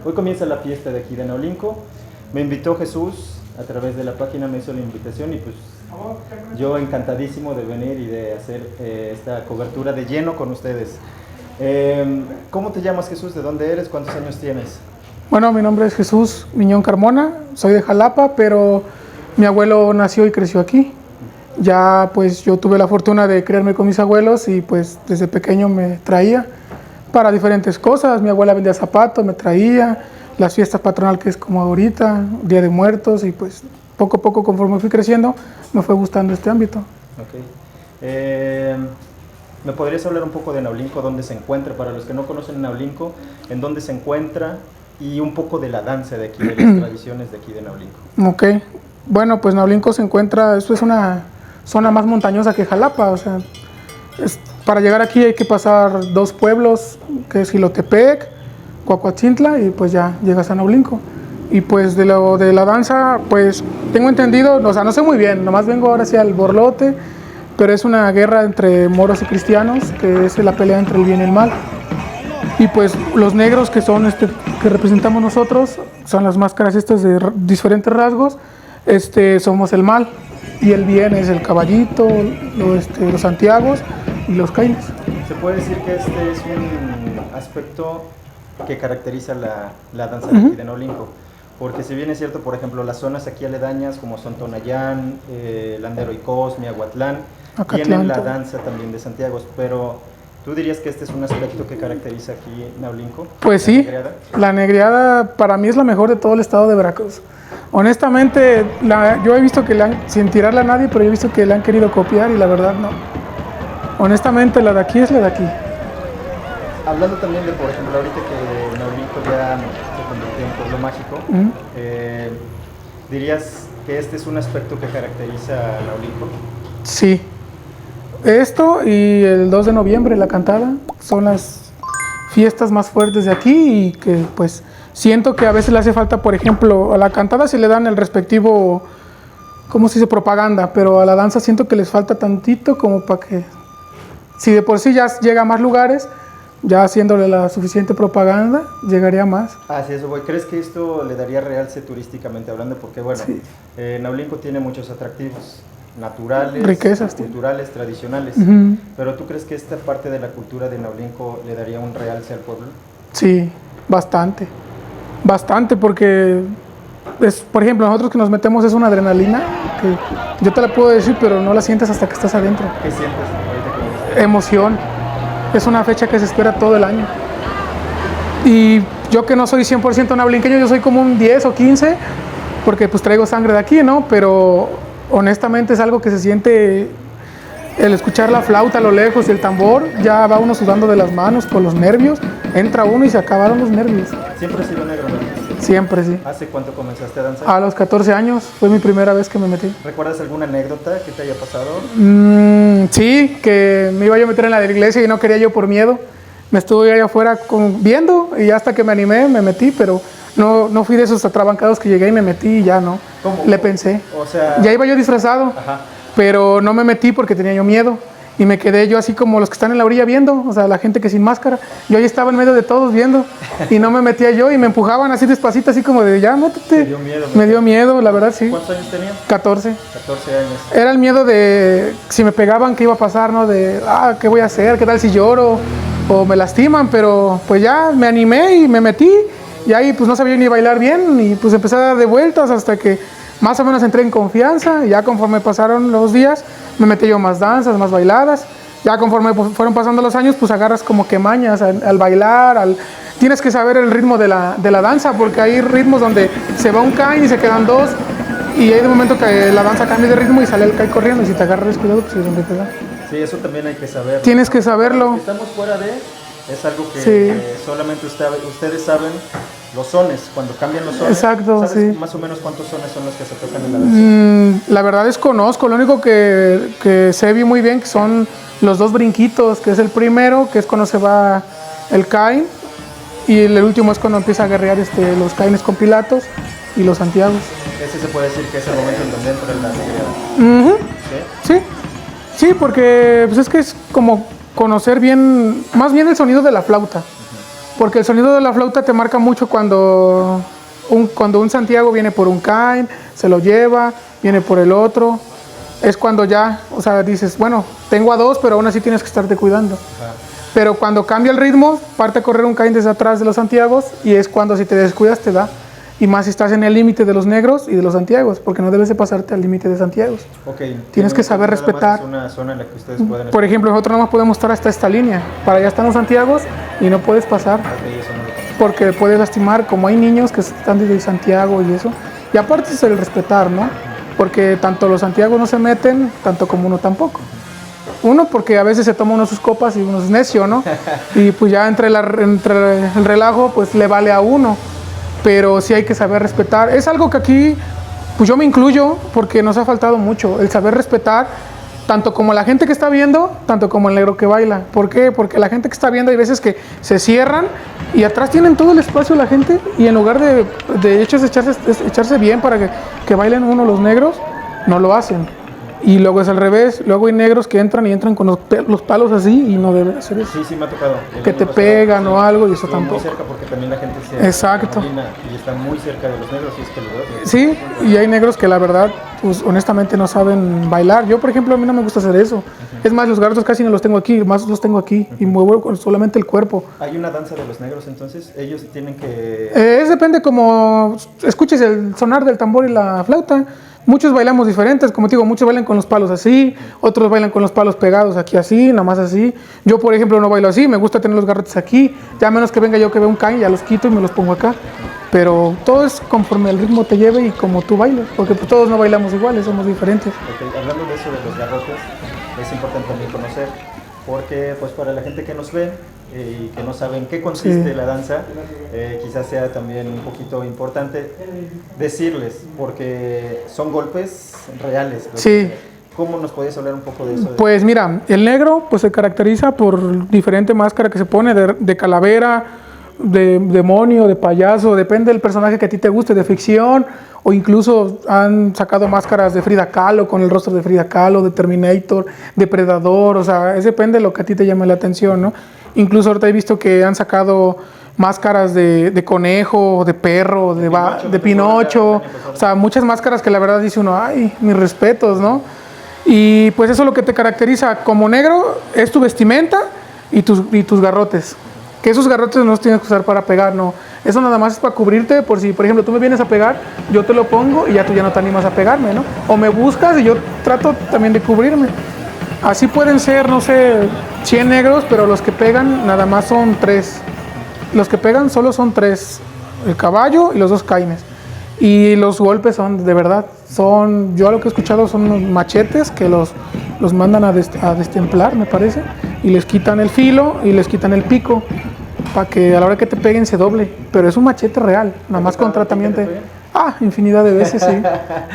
Hoy comienza la fiesta de aquí de Naulinco. Me invitó Jesús a través de la página, me hizo la invitación y pues yo encantadísimo de venir y de hacer esta cobertura de lleno con ustedes. ¿Cómo te llamas, Jesús? ¿De dónde eres? ¿Cuántos años tienes? Bueno, mi nombre es Jesús Miñón Carmona, soy de Jalapa, pero mi abuelo nació y creció aquí. Ya pues yo tuve la fortuna de criarme con mis abuelos y pues desde pequeño me traía para diferentes cosas. Mi abuela vendía zapatos, me traía, las fiestas patronales que es como ahorita, Día de Muertos, y pues poco a poco conforme fui creciendo me fue gustando este ámbito. Okay. ¿Me podrías hablar un poco de Naulinco, dónde se encuentra? Para los que no conocen Naulinco, ¿en dónde se encuentra? Y un poco de la danza de aquí, de las tradiciones de aquí de Naulinco. Ok, bueno, pues Naulinco se encuentra, esto es una zona más montañosa que Jalapa, o sea, para llegar aquí hay que pasar 2 pueblos, que es Jilotepec, Cuacuatzintla, y pues ya llegas a Naulinco. Y pues de la danza, pues tengo entendido, o sea, no sé muy bien, nomás vengo ahora hacia el borlote, pero es una guerra entre moros y cristianos, que es la pelea entre el bien y el mal. Y pues los negros que son que representamos nosotros, son las máscaras estas de diferentes rasgos, somos el mal, y el bien es el caballito, los santiagos y los caines. Se puede decir que este es un aspecto que caracteriza la danza de aquí de Naulinco, porque si bien es cierto, por ejemplo, las zonas aquí aledañas como son Tonayán, Landero y Cosmi, Aguatlán, tienen la danza también de Santiago, pero ¿tú dirías que este es un aspecto que caracteriza aquí Naulinco? Pues sí, la negriada para mí es la mejor de todo el estado de Veracruz. Honestamente, yo he visto que sin tirarla a nadie, pero yo he visto que la han querido copiar y la verdad no. Honestamente, la de aquí es la de aquí. Hablando también de, por ejemplo, ahorita que Naulinco ya se convirtió en pueblo mágico, ¿dirías que este es un aspecto que caracteriza a Naulinco? Sí. Esto y el 2 de noviembre, la cantada, son las fiestas más fuertes de aquí y que pues siento que a veces le hace falta, por ejemplo, a la cantada se le dan el respectivo, ¿cómo se dice? Propaganda, pero a la danza siento que les falta tantito como para que, si de por sí ya llega a más lugares, ya haciéndole la suficiente propaganda, llegaría más. Así es, güey. ¿Crees que esto le daría realce turísticamente hablando? Porque bueno, sí. Naulinco tiene muchos atractivos naturales, riquezas, culturales, tradicionales, pero ¿tú crees que esta parte de la cultura de Naulinco le daría un realce al pueblo? Sí, bastante, porque por ejemplo, nosotros que nos metemos es una adrenalina que yo te la puedo decir, pero no la sientes hasta que estás adentro. ¿Qué sientes? Emoción. Es una fecha que se espera todo el año. Y yo que no soy 100% naulinqueño, yo soy como un 10 o 15, porque pues traigo sangre de aquí, ¿no? Pero honestamente es algo que se siente, el escuchar la flauta a lo lejos y el tambor, ya va uno sudando de las manos por los nervios, entra uno y se acabaron los nervios. ¿Siempre has sido negro, no? Siempre, sí. ¿Hace cuánto comenzaste a danzar? A los 14 años, fue mi primera vez que me metí. ¿Recuerdas alguna anécdota que te haya pasado? Sí, que me iba yo a meter en la de la iglesia y no quería yo por miedo. Me estuve allá afuera viendo y hasta que me animé me metí, pero no fui de esos atrabancados que llegué y me metí y ya no. ¿Cómo? Le pensé. O sea... Ya iba yo disfrazado, pero no me metí porque tenía yo miedo. Y me quedé yo así como los que están en la orilla viendo, o sea, la gente que sin máscara. Yo ahí estaba en medio de todos viendo y no me metía yo y me empujaban así despacito, así como de ya, métete. ¿Te dio miedo? Me dio miedo, la verdad, sí. ¿Cuántos años tenías? 14. 14 años. Era el miedo de si me pegaban, qué iba a pasar, ¿no? De, ¿qué voy a hacer? ¿Qué tal si lloro? O me lastiman, pero pues ya me animé y me metí. Y ahí pues no sabía ni bailar bien y pues empecé a dar de vueltas hasta que más o menos entré en confianza. Y ya conforme pasaron los días, me metí yo más danzas, más bailadas. Ya conforme fueron pasando los años, pues agarras como que mañas al bailar, tienes que saber el ritmo de la danza, porque hay ritmos donde se va un kai y se quedan 2, y hay de momento que la danza cambia de ritmo y sale el kai corriendo, y si te agarras descuidado, pues es donde te da. Sí, eso también hay que saberlo. Tienes que saberlo. Si estamos fuera es algo que solamente ustedes saben los sones, cuando cambian los sones. Exacto, ¿sabes sí. más o menos cuántos sones son los que se tocan en la danza? La verdad desconozco, lo único que sé vi muy bien que son los 2 brinquitos, que es el primero, que es cuando se va el Cain, y el último es cuando empieza a guerrear los Caines con Pilatos y los Santiagos. Ese se puede decir que es el momento en donde entra la negriada. Sí, porque pues es que es como conocer bien, más bien el sonido de la flauta. Porque el sonido de la flauta te marca mucho cuando un Santiago viene por un Caín, se lo lleva, viene por el otro. Es cuando ya, o sea, dices, bueno, tengo a dos, pero aún así tienes que estarte cuidando. Pero cuando cambia el ritmo, parte a correr un Caín desde atrás de los Santiagos y es cuando si te descuidas te da. Y más si estás en el límite de los negros y de los Santiagos, porque no debes de pasarte al límite de Santiagos. Tienes que saber respetar. Es una zona en la que ustedes pueden... Por ejemplo, nosotros nada más podemos estar hasta esta línea. Para allá están los Santiagos y no puedes pasar. Porque puedes lastimar, como hay niños que están desde Santiago y eso. Y aparte es el respetar, ¿no? Porque tanto los Santiagos no se meten, tanto como uno tampoco. Uno porque a veces se toma uno sus copas y uno es necio, ¿no? Y pues ya entre el relajo pues le vale a uno. Pero sí hay que saber respetar. Es algo que aquí, pues yo me incluyo, porque nos ha faltado mucho, el saber respetar, tanto como la gente que está viendo, tanto como el negro que baila. ¿Por qué? Porque la gente que está viendo hay veces que se cierran y atrás tienen todo el espacio la gente y en lugar de echarse bien para que bailen uno los negros, no lo hacen. Y luego es al revés, luego hay negros que entran con los palos así y no deben hacer eso. Sí, me ha tocado. Que te pegan o algo y eso tampoco. Muy cerca porque también la gente se... Exacto. Y está muy cerca de los negros y es peligroso. Sí, y hay negros que la verdad, pues honestamente no saben bailar. Yo, por ejemplo, a mí no me gusta hacer eso. Es más, los garrotes casi no los tengo aquí, más los tengo aquí y muevo solamente el cuerpo. ¿Hay una danza de los negros entonces? Ellos tienen que... Depende como escuches el sonar del tambor y la flauta. Muchos bailamos diferentes, como te digo, muchos bailan con los palos así, otros bailan con los palos pegados aquí así, nada más así. Yo, por ejemplo, no bailo así, me gusta tener los garrotes aquí, ya menos que venga yo que vea un Caín, ya los quito y me los pongo acá. Pero todo es conforme el ritmo te lleve y como tú bailes, porque pues, todos no bailamos iguales, somos diferentes. Hablando de eso de los garrotes, es importante también conocer, porque pues para la gente que nos ve y que no sabe en qué consiste la danza, quizás sea también un poquito importante decirles, porque son golpes reales. Sí. ¿Cómo nos podías hablar un poco de eso? Pues mira, el negro pues se caracteriza por diferente máscara que se pone, de calavera, de demonio, de payaso, depende del personaje que a ti te guste, de ficción, o incluso han sacado máscaras de Frida Kahlo, con el rostro de Frida Kahlo, de Terminator, Depredador, o sea, depende de lo que a ti te llame la atención, ¿no? Incluso ahorita he visto que han sacado máscaras de conejo, de perro, de Pinocho, o sea, muchas máscaras que la verdad dice uno, ay, mis respetos, ¿no? Y pues eso es lo que te caracteriza como negro, es tu vestimenta y tus garrotes. Que esos garrotes no los tienes que usar para pegar, no. Eso nada más es para cubrirte, por si, por ejemplo, tú me vienes a pegar, yo te lo pongo y ya tú ya no te animas a pegarme, ¿no? O me buscas y yo trato también de cubrirme. Así pueden ser, no sé, 100 negros, pero los que pegan nada más son 3. Los que pegan solo son 3. El caballo y los 2 caines. Y los golpes son, de verdad, yo lo que he escuchado son unos machetes que los mandan a destemplar, me parece, y les quitan el filo y les quitan el pico, para que a la hora que te peguen se doble. Pero es un machete real, nada más con tratamiento. Infinidad de veces, sí.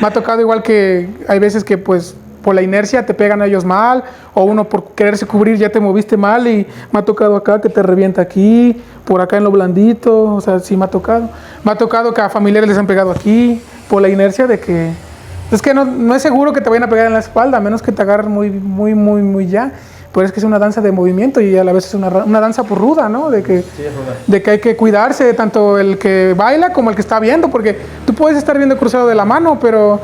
Me ha tocado igual que hay veces que pues por la inercia te pegan a ellos mal, o uno por quererse cubrir ya te moviste mal y me ha tocado acá que te revienta aquí, por acá en lo blandito, o sea, sí me ha tocado. Me ha tocado que a familiares les han pegado aquí, por la inercia de que... Es que no es seguro que te vayan a pegar en la espalda, a menos que te agarren muy ya. Pero es que es una danza de movimiento y a la vez es una danza por ruda, ¿no? De que hay que cuidarse, tanto el que baila como el que está viendo, porque tú puedes estar viendo cruzado de la mano, pero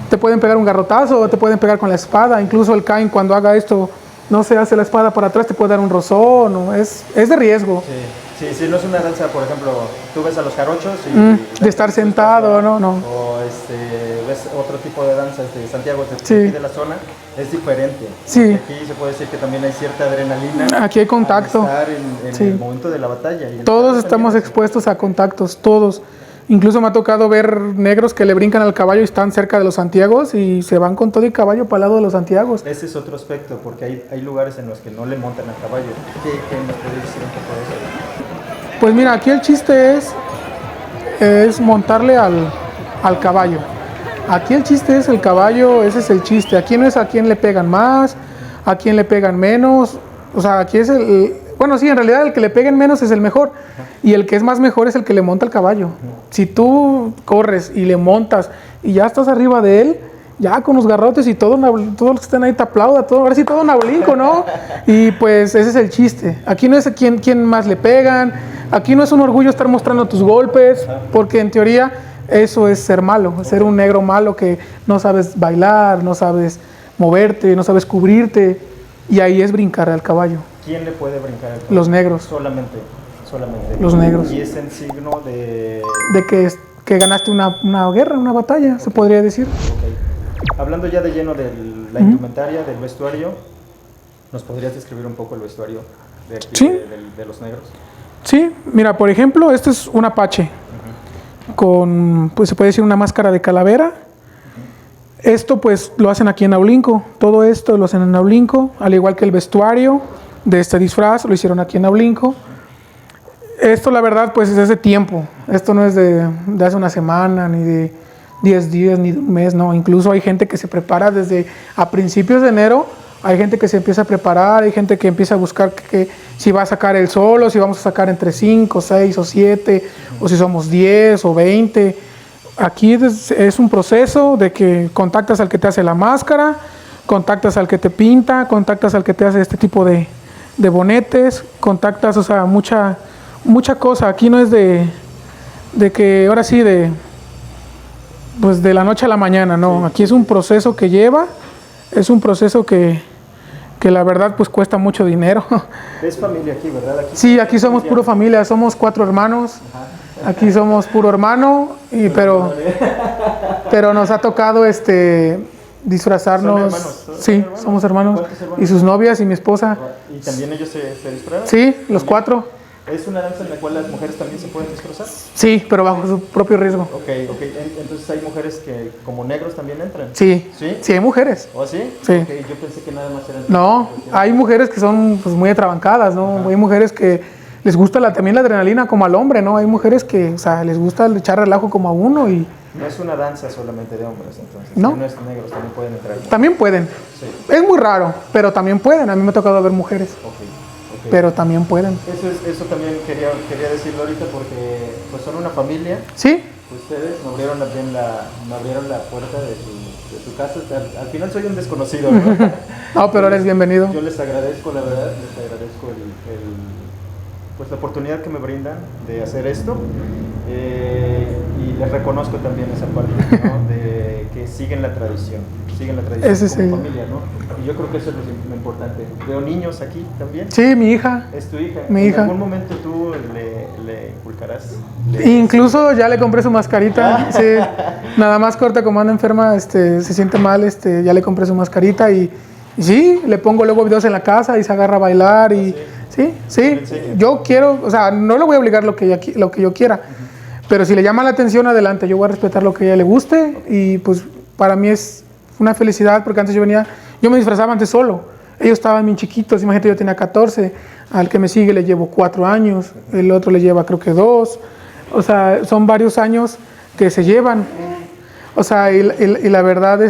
te pueden pegar un garrotazo o te pueden pegar con la espada. Incluso el Caín, cuando haga esto, no se hace la espada para atrás, te puede dar un rozón, ¿no? Es de riesgo. Sí, no es una danza, por ejemplo, tú ves a los jarochos y... de estar sentado, no. O ves otro tipo de danzas de Santiago, de la zona, es diferente. Sí. Aquí se puede decir que también hay cierta adrenalina. Aquí hay contacto. Estar en el momento de la batalla. Todos estamos expuestos a contactos, todos. Incluso me ha tocado ver negros que le brincan al caballo y están cerca de los Santiagos y se van con todo el caballo para el lado de los Santiagos. Ese es otro aspecto, porque hay lugares en los que no le montan al caballo. ¿Qué nos puedes decir un poco de eso? Pues mira, aquí el chiste es montarle al caballo. Aquí el chiste es el caballo, ese es el chiste. Aquí no es a quién le pegan más, a quién le pegan menos. O sea, aquí es bueno, sí, en realidad el que le peguen menos es el mejor. Y el que es más mejor es el que le monta el caballo. Si tú corres y le montas y ya estás arriba de él, ya con los garrotes y todos los que están ahí te aplaudan, ahora sí todo nablinco, ¿no? Y pues ese es el chiste. Aquí no es quién más le pegan, Aquí no es un orgullo estar mostrando tus golpes, porque en teoría eso es ser malo, ser un negro malo que no sabes bailar, no sabes moverte, no sabes cubrirte, y ahí es brincar al caballo. ¿Quién le puede brincar al caballo? Los negros. Solamente. Los negros. Y es en signo de... Que ganaste una guerra, una batalla, se podría decir. Okay. Hablando ya de lleno de la indumentaria, del vestuario, ¿nos podrías describir un poco el vestuario de aquí, sí. de los negros? Sí, mira, por ejemplo, este es un apache con, pues se puede decir, una máscara de calavera. Esto pues lo hacen aquí en Naulinco, todo esto lo hacen en Naulinco, al igual que el vestuario de este disfraz lo hicieron aquí en Naulinco. Esto la verdad pues es de tiempo, esto no es de hace una semana, ni de 10 días, ni de un mes, no, incluso hay gente que se prepara desde a principios de enero, hay gente que se empieza a preparar, hay gente que empieza a buscar que si va a sacar el solo, si vamos a sacar entre 5, 6 o 7, o si somos 10 o 20. Aquí es un proceso de que contactas al que te hace la máscara, contactas al que te pinta, contactas al que te hace este tipo de bonetes, contactas, o sea, mucha cosa. Aquí no es de que ahora sí pues de la noche a la mañana, no. Aquí es un proceso que lleva, es un proceso que la verdad pues cuesta mucho dinero. Es familia aquí, ¿verdad? Aquí sí, aquí somos puro familia, somos 4 hermanos. Ajá. Aquí somos puro hermano, pero nos ha tocado disfrazarnos. ¿Son hermanos? Sí, hermanos? Somos hermanos. Y sus novias y mi esposa. ¿Y también ellos se disfrazan? Sí, los 4. ¿Es una danza en la cual las mujeres también se pueden disfrazar? Sí, pero bajo su propio riesgo. Ok. Entonces hay mujeres que como negros también entran. Sí, sí hay mujeres. ¿Oh, sí? Sí. Okay, yo pensé que nada más eran... No, hay mujeres que son pues, muy atrabancadas, ¿no? Ajá. Hay mujeres que les gusta también la adrenalina como al hombre, ¿no? Hay mujeres que, o sea, les gusta echar relajo como a uno y... No es una danza solamente de hombres, entonces. No. Si no es negros, también pueden entrar. También pueden. Sí. Es muy raro, pero también pueden. A mí me ha tocado ver mujeres. Okay. Pero también pueden. Eso también quería decirlo ahorita porque pues son una familia. Sí. Ustedes me abrieron la puerta de su casa. Al final soy un desconocido, ¿no? No, pero eres bienvenido. Yo les agradezco, la verdad, pues la oportunidad que me brindan de hacer esto. Y les reconozco también esa parte, ¿no? De que siguen la tradición como familia, ¿no? Y yo creo que eso es lo importante. Veo niños aquí también. Sí, mi hija. ¿Es tu hija? Mi hija. ¿En algún momento tú le inculcarás? Incluso ya le compré su mascarita. Sí. Nada más corta como anda enferma, se siente mal, ya le compré su mascarita y sí, le pongo luego videos en la casa y se agarra a bailar y sí. Yo quiero, o sea, no le voy a obligar lo que yo quiera. Pero si le llama la atención, adelante, yo voy a respetar lo que a ella le guste y pues para mí es una felicidad porque antes yo me disfrazaba antes solo. Ellos estaban bien chiquitos, imagínate, yo tenía 14, al que me sigue le llevo 4 años, el otro le lleva creo que 2, o sea, son varios años que se llevan. O sea, y la verdad,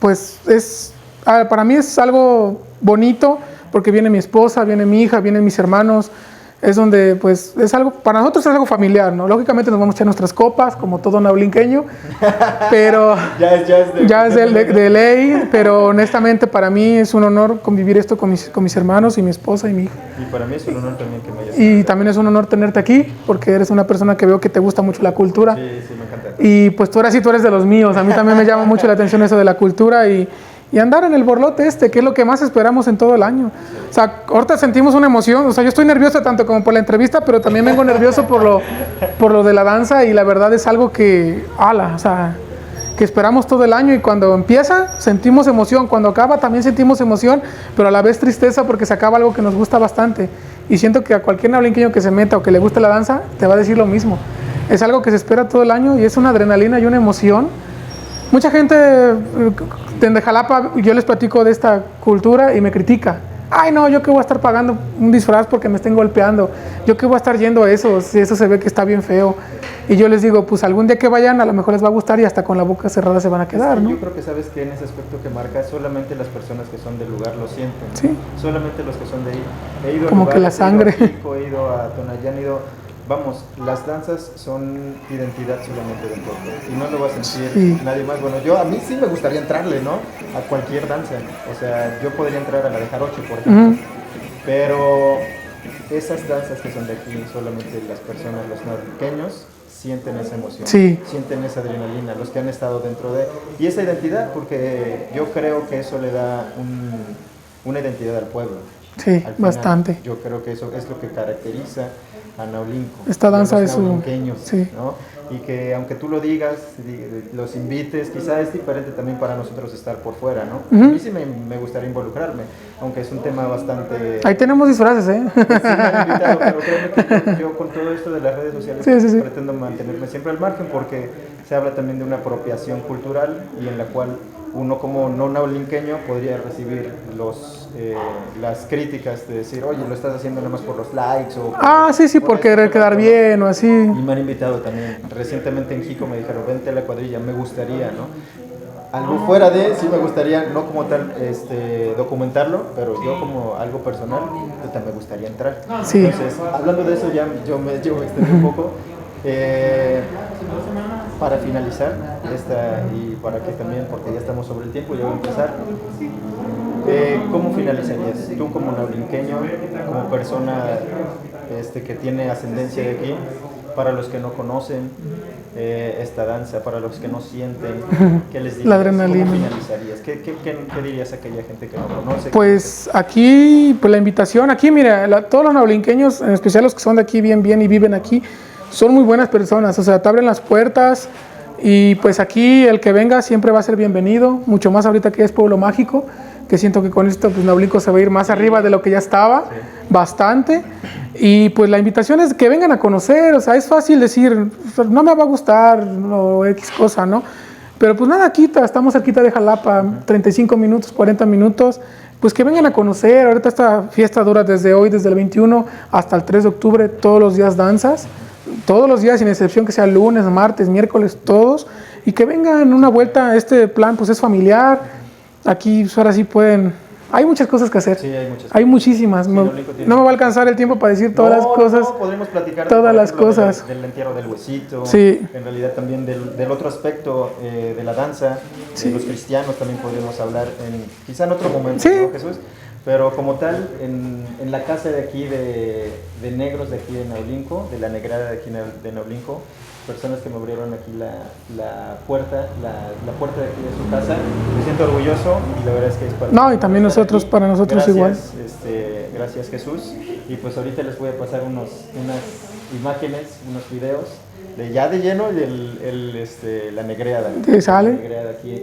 pues para mí es algo bonito porque viene mi esposa, viene mi hija, vienen mis hermanos, es donde pues es algo, para nosotros es algo familiar, ¿no? Lógicamente nos vamos a echar nuestras copas, como todo naulinqueño, pero ya es de ley, pero honestamente para mí es un honor convivir esto con mis hermanos y mi esposa y mi hija. Y para mí es un honor también que me hayas... Y también es un honor tenerte aquí, porque eres una persona que veo que te gusta mucho la cultura. Sí, me encanta. Y pues tú eres de los míos, a mí también me llama mucho la atención eso de la cultura y andar en el borlote que es lo que más esperamos en todo el año. O sea, ahorita sentimos una emoción, o sea, yo estoy nervioso tanto como por la entrevista, pero también vengo nervioso por lo de la danza y la verdad es algo que, o sea, que esperamos todo el año y cuando empieza sentimos emoción, cuando acaba también sentimos emoción, pero a la vez tristeza porque se acaba algo que nos gusta bastante. Y siento que a cualquier naulinqueño que se meta o que le guste la danza, te va a decir lo mismo. Es algo que se espera todo el año y es una adrenalina y una emoción. Mucha gente de Jalapa, yo les platico de esta cultura y me critica. Ay, no, yo que voy a estar pagando un disfraz porque me estén golpeando. Yo que voy a estar yendo a eso, si eso se ve que está bien feo. Y yo les digo, pues algún día que vayan, a lo mejor les va a gustar y hasta con la boca cerrada se van a quedar, ¿no? Yo creo que sabes que en ese aspecto que marca, solamente las personas que son del lugar lo sienten. Sí. Solamente los que son de ahí. He ido como a lugares, que la sangre. He ido a Tonayán, vamos, las danzas son identidad solamente del pueblo y no lo va a sentir nadie más. Bueno, a mí sí me gustaría entrarle, ¿no? A cualquier danza. O sea, yo podría entrar a la de Jarocho, por ejemplo. Pero esas danzas que son de aquí, solamente las personas, los norteños, sienten esa emoción, Sí. sienten esa adrenalina, los que han estado dentro de... Y esa identidad, porque yo creo que eso le da una identidad al pueblo. Sí, Al final, bastante. yo creo que eso es lo que caracteriza a Naulinco. Esta danza de los es un... naulinqueños, Sí. ¿no? Y que aunque tú lo digas, los invites, quizá es diferente también para nosotros estar por fuera, ¿no? Ujú. A mí sí me gustaría involucrarme, aunque es un tema bastante... Ahí tenemos disfraces, ¿eh? Sí, me han invitado, pero créeme que yo con todo esto de las redes sociales Sí. pretendo mantenerme siempre al margen porque se habla también de una apropiación cultural y en la cual uno como no naulinqueño podría recibir las críticas de decir, oye, lo estás haciendo nada más por los likes o... Sí, por por esto, querer por quedar lo otro, bien o ¿no? así. Y me han invitado también. Recientemente en Jico me dijeron, vente a la cuadrilla, me gustaría, ¿no? Algo fuera de, sí me gustaría, no como tal documentarlo, pero yo como algo personal, me gustaría entrar. Sí. Entonces, hablando de eso, ya yo me extendí un poco. Para finalizar, y para que también, porque ya estamos sobre el tiempo, ya voy a empezar. ¿Cómo finalizarías? Tú como naulinqueño, como persona que tiene ascendencia de aquí, para los que no conocen esta danza, para los que no sienten, ¿qué les dirías? La adrenalina. ¿Cómo finalizarías? ¿Qué dirías a aquella gente que no conoce? Pues aquí, pues la invitación, aquí mira, todos los naulinqueños, en especial los que son de aquí bien y viven aquí, son muy buenas personas, o sea, te abren las puertas y pues aquí el que venga siempre va a ser bienvenido, mucho más ahorita que es pueblo mágico, que siento que con esto pues Naulinco se va a ir más arriba de lo que ya estaba, bastante, y pues la invitación es que vengan a conocer, o sea, es fácil decir, no me va a gustar o X cosa, ¿no? Pero pues nada, estamos cerquita de Jalapa, 35 minutos, 40 minutos, pues que vengan a conocer. Ahorita esta fiesta dura desde hoy, desde el 21 hasta el 3 de octubre, todos los días danzas, todos los días sin excepción que sea lunes, martes, miércoles, todos, y que vengan una vuelta. Este plan pues es familiar, aquí pues, ahora sí pueden... Hay muchas cosas que hacer. Sí, hay muchas cosas. Hay muchísimas. Sí, no me va a alcanzar el tiempo para decir todas las cosas. No, podremos platicar todas las cosas. Del entierro del huesito. Sí. En realidad también del otro aspecto de la danza, Sí. de los cristianos también podríamos hablar quizá en otro momento, Sí. ¿no, Jesús? Pero como tal, en la casa de aquí de negros de aquí de Naulinco, de la negrada de aquí de Naulinco, personas que me abrieron aquí la puerta de aquí de su casa, me siento orgulloso y la verdad es que es para No, y también nosotros, para nosotros gracias, igual. Gracias Jesús, y pues ahorita les voy a pasar unas imágenes, unos videos ya de lleno la negreada. ¿Qué sale? La negreada aquí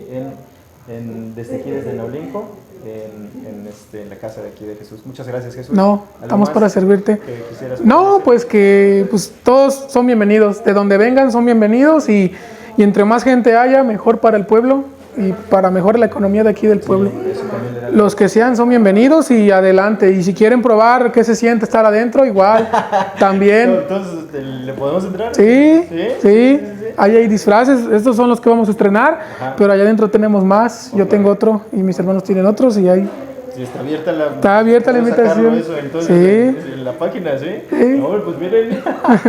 desde Naulinco, en la casa de aquí de Jesús. Muchas gracias, Jesús. No, ¿Algo estamos más para servirte. que quisieras No, decir? pues que pues, todos son bienvenidos. De donde vengan son bienvenidos y entre más gente haya, mejor para el pueblo y para mejorar la economía de aquí del pueblo. Eso también le da Los que sean son bienvenidos y adelante. Y si quieren probar qué se siente estar adentro, igual, también. Entonces, ¿le podemos entrar? Sí. Ahí hay disfraces. Estos son los que vamos a estrenar, Ajá. pero allá adentro tenemos más. Yo tengo otro y mis hermanos tienen otros y ahí. Sí, está abierta la Está ¿puedo sacarlo invitación. eso, entonces, Sí. en la página, ¿sí? Sí. No, pues miren.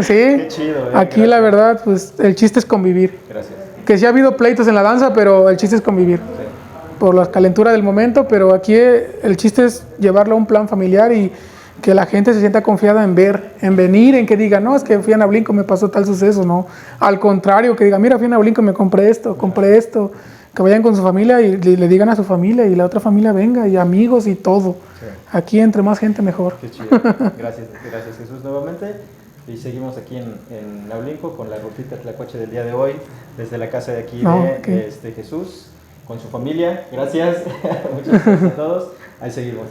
Sí. Qué chido. Aquí Gracias. la verdad, pues el chiste es convivir. Gracias. Que sí ha habido pleitos en la danza, pero el chiste es convivir. Sí. Por la calentura del momento, pero aquí el chiste es llevarlo a un plan familiar y que la gente se sienta confiada en venir, en que diga, no, es que fui a Naulinco, me pasó tal suceso, no. Al contrario, que diga, mira, fui a Naulinco, me compré esto. Que vayan con su familia y le digan a su familia y la otra familia venga y amigos y todo. Sí. Aquí entre más gente mejor. Qué chido. Gracias Jesús nuevamente. Y seguimos aquí en Naulinco con la rutita tlacuache del día de hoy, desde la casa de aquí de Jesús, con su familia. Gracias. Muchas gracias a todos. Ahí seguimos.